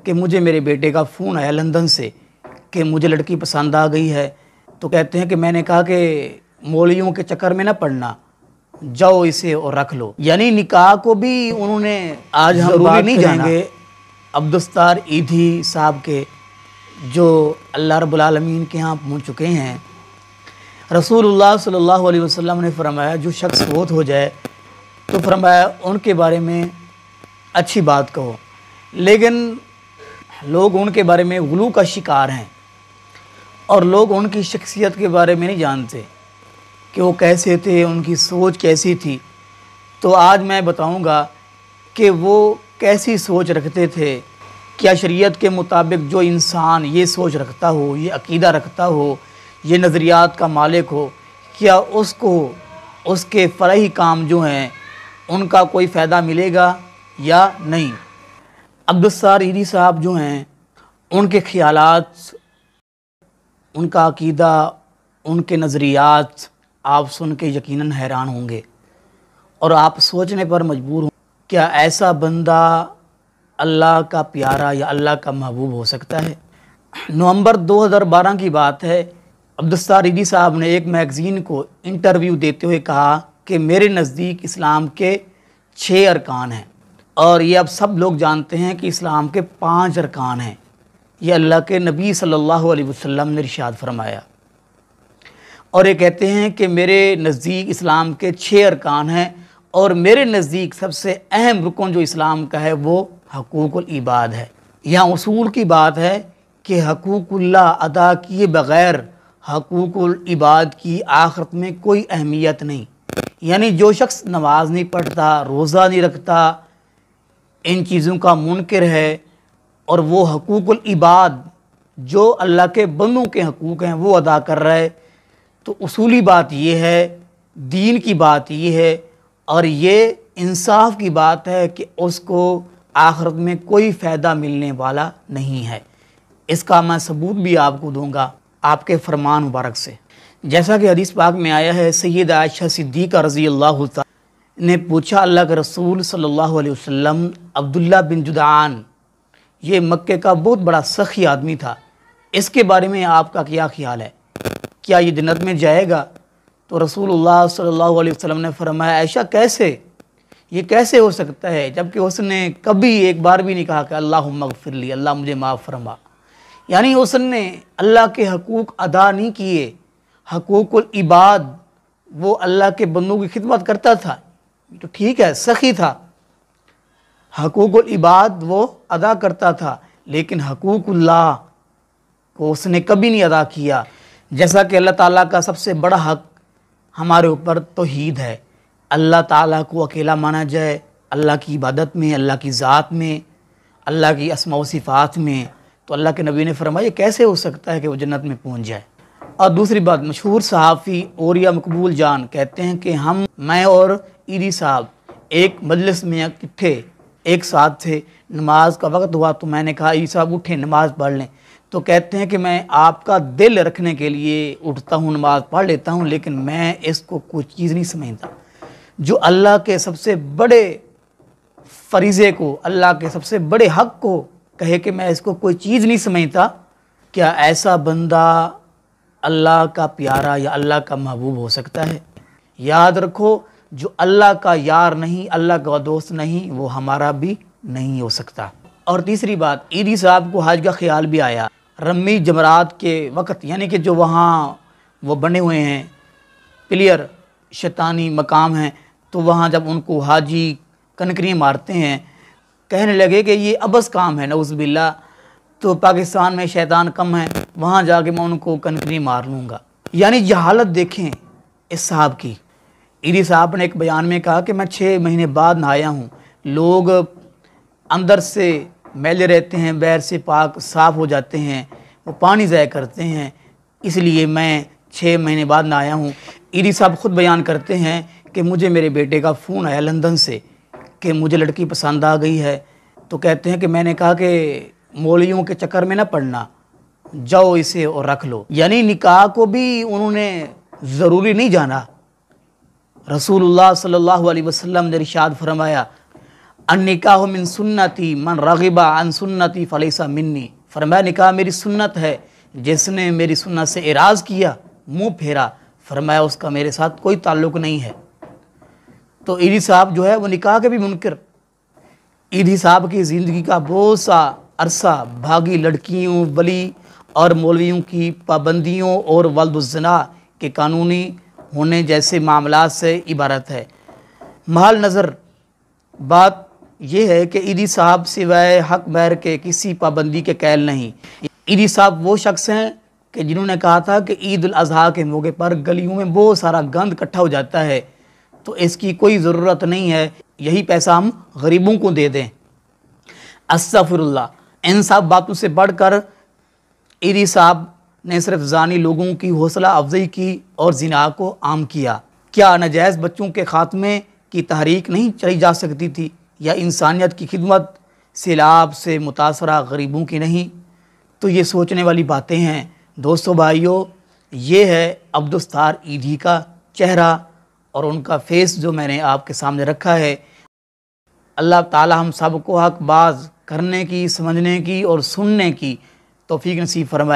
کہ مجھے میرے بیٹے کا فون آیا لندن سے کہ مجھے لڑکی پسند آ گئی ہے، تو کہتے ہیں کہ میں نے کہا کہ مولویوں کے چکر میں نہ پڑنا، جاؤ اسے اور رکھ لو۔ یعنی نکاح کو بھی انہوں نے آج ہم بات نہیں جائیں گے عبدالستار ایدھی صاحب کے، جو اللہ رب العالمین کے ہاں پہنچ چکے ہیں۔ رسول اللہ صلی اللہ علیہ وسلم نے فرمایا جو شخص فوت ہو جائے تو فرمایا ان کے بارے میں اچھی بات کہو، لیکن لوگ ان کے بارے میں غلو کا شکار ہیں اور لوگ ان کی شخصیت کے بارے میں نہیں جانتے کہ وہ کیسے تھے، ان کی سوچ کیسی تھی۔ تو آج میں بتاؤں گا کہ وہ کیسی سوچ رکھتے تھے۔ کیا شریعت کے مطابق جو انسان یہ سوچ رکھتا ہو، یہ عقیدہ رکھتا ہو، یہ نظریات کا مالک ہو، کیا اس کو اس کے فرعی کام جو ہیں ان کا کوئی فائدہ ملے گا یا نہیں؟ عبدالستار ایدھی صاحب جو ہیں، ان کے خیالات، ان کا عقیدہ، ان کے نظریات آپ سن کے یقیناً حیران ہوں گے اور آپ سوچنے پر مجبور ہوں، کیا ایسا بندہ اللہ کا پیارا یا اللہ کا محبوب ہو سکتا ہے؟ نومبر 2012 کی بات ہے، عبدالستار ایدھی صاحب نے ایک میگزین کو انٹرویو دیتے ہوئے کہا کہ میرے نزدیک اسلام کے 6 ارکان ہیں، اور یہ اب سب لوگ جانتے ہیں کہ اسلام کے 5 ارکان ہیں۔ یہ اللہ کے نبی صلی اللہ علیہ وسلم نے ارشاد فرمایا، اور یہ کہتے ہیں کہ میرے نزدیک اسلام کے 6 ارکان ہیں، اور میرے نزدیک سب سے اہم رکن جو اسلام کا ہے وہ حقوق العباد ہے۔ یہاں اصول کی بات ہے کہ حقوق اللہ ادا کیے بغیر حقوق العباد کی آخرت میں کوئی اہمیت نہیں۔ یعنی جو شخص نماز نہیں پڑھتا، روزہ نہیں رکھتا، ان چیزوں کا منکر ہے، اور وہ حقوق العباد جو اللہ کے بندوں کے حقوق ہیں وہ ادا کر رہا ہے، تو اصولی بات یہ ہے، دین کی بات یہ ہے، اور یہ انصاف کی بات ہے کہ اس کو آخرت میں کوئی فائدہ ملنے والا نہیں ہے۔ اس کا میں ثبوت بھی آپ کو دوں گا آپ کے فرمان مبارک سے۔ جیسا کہ حدیث پاک میں آیا ہے، سید عائشہ صدیقہ رضی اللہ تعالی نے پوچھا اللہ کے رسول صلی اللہ علیہ وسلم، عبداللہ بن جدعان یہ مکے کا بہت بڑا سخی آدمی تھا، اس کے بارے میں آپ کا کیا خیال ہے؟ کیا یہ جنت میں جائے گا؟ تو رسول اللہ صلی اللہ علیہ وسلم نے فرمایا، عائشہ کیسے؟ یہ کیسے ہو سکتا ہے جبکہ اس نے کبھی ایک بار بھی نہیں کہا کہ اللہم اغفر لی، اللہ مجھے معاف فرما۔ یعنی اس نے اللہ کے حقوق ادا نہیں کیے۔ حقوق العباد، وہ اللہ کے بندوں کی خدمت کرتا تھا تو ٹھیک ہے، سخی تھا، حقوق العباد وہ ادا کرتا تھا، لیکن حقوق اللہ کو اس نے کبھی نہیں ادا کیا۔ جیسا کہ اللہ تعالیٰ کا سب سے بڑا حق ہمارے اوپر توحید ہے، اللہ تعالیٰ کو اکیلا مانا جائے، اللہ کی عبادت میں، اللہ کی ذات میں، اللہ کی اسماء و صفات میں۔ تو اللہ کے نبی نے فرمایا یہ کیسے ہو سکتا ہے کہ وہ جنت میں پہنچ جائے؟ اور دوسری بات، مشہور صحافی اوریا مقبول جان کہتے ہیں کہ میں اور ایدھی صاحب ایک مجلس میں اکٹھے ایک ساتھ تھے، نماز کا وقت ہوا تو میں نے کہا ایدھی صاحب اٹھیں نماز پڑھ لیں، تو کہتے ہیں کہ میں آپ کا دل رکھنے کے لیے اٹھتا ہوں، نماز پڑھ لیتا ہوں، لیکن میں اس کو کوئی چیز نہیں سمجھتا۔ جو اللہ کے سب سے بڑے فریضے کو، اللہ کے سب سے بڑے حق کو کہے کہ میں اس کو کوئی چیز نہیں سمجھتا، کیا ایسا بندہ اللہ کا پیارا یا اللہ کا محبوب ہو سکتا ہے؟ یاد رکھو، جو اللہ کا یار نہیں، اللہ کا دوست نہیں، وہ ہمارا بھی نہیں ہو سکتا۔ اور تیسری بات، ایدھی صاحب کو حج کا خیال بھی آیا رمی جمرات کے وقت، یعنی کہ جو وہاں وہ بنے ہوئے ہیں پلیئر، شیطانی مقام ہیں، تو وہاں جب ان کو حاجی کنکریاں مارتے ہیں، کہنے لگے کہ یہ عبث کام ہے، نعوذ باللہ، تو پاکستان میں شیطان کم ہے، وہاں جا کے میں ان کو کنکری مار لوں گا۔ یعنی یہ حالت دیکھیں اس صاحب کی۔ ایدھی صاحب نے ایک بیان میں کہا کہ میں 6 مہینے بعد نہایا ہوں، لوگ اندر سے میلے رہتے ہیں، باہر سے پاک صاف ہو جاتے ہیں، وہ پانی ضائع کرتے ہیں، اس لیے میں 6 مہینے بعد نہایا ہوں۔ ایدھی صاحب خود بیان کرتے ہیں کہ مجھے میرے بیٹے کا فون آیا لندن سے کہ مجھے لڑکی پسند آ گئی ہے، تو کہتے ہیں کہ میں نے کہا کہ مولویوں کے چکر میں نہ پڑنا، جاؤ اسے اور رکھ لو۔ یعنی نکاح کو بھی انہوں نے ضروری نہیں جانا۔ رسول اللہ صلی اللہ علیہ وسلم نے ارشاد فرمایا، النکاح من سنتی من رغبا عن سنتی فلیسا منی، فرمایا نکاح میری سنت ہے، جس نے میری سنت سے اعراض کیا، منہ پھیرا، فرمایا اس کا میرے ساتھ کوئی تعلق نہیں ہے۔ تو ایدھی صاحب جو ہے وہ نکاح کے بھی منکر، ایدھی صاحب کی زندگی کا بہت سا عرصہ بھاگی لڑکیوں، ولی اور مولویوں کی پابندیوں اور ولد الزنا کے قانونی ہونے جیسے معاملات سے عبارت ہے۔ محل نظر بات یہ ہے کہ ایدھی صاحب سوائے حق مہر کے کسی پابندی کے قائل نہیں۔ ایدھی صاحب وہ شخص ہیں کہ جنہوں نے کہا تھا کہ عید الاضحیٰ کے موقع پر گلیوں میں بہت سارا گند اکٹھا ہو جاتا ہے، تو اس کی کوئی ضرورت نہیں ہے، یہی پیسہ ہم غریبوں کو دے دیں۔ استغفر اللہ۔ ان سب باتوں سے بڑھ کر ایدھی صاحب نے صرف زانی لوگوں کی حوصلہ افزائی کی اور زنا کو عام کیا۔ کیا ناجائز بچوں کے خاتمے کی تحریک نہیں چلی جا سکتی تھی، یا انسانیت کی خدمت سیلاب سے متاثرہ غریبوں کی نہیں؟ تو یہ سوچنے والی باتیں ہیں۔ دوستو بھائیو، یہ ہے عبدالستار ایدھی کا چہرہ اور ان کا فیس جو میں نے آپ کے سامنے رکھا ہے۔ اللہ تعالی ہم سب کو حق باز کرنے کی، سمجھنے کی اور سننے کی توفیق نصیب فرمائے۔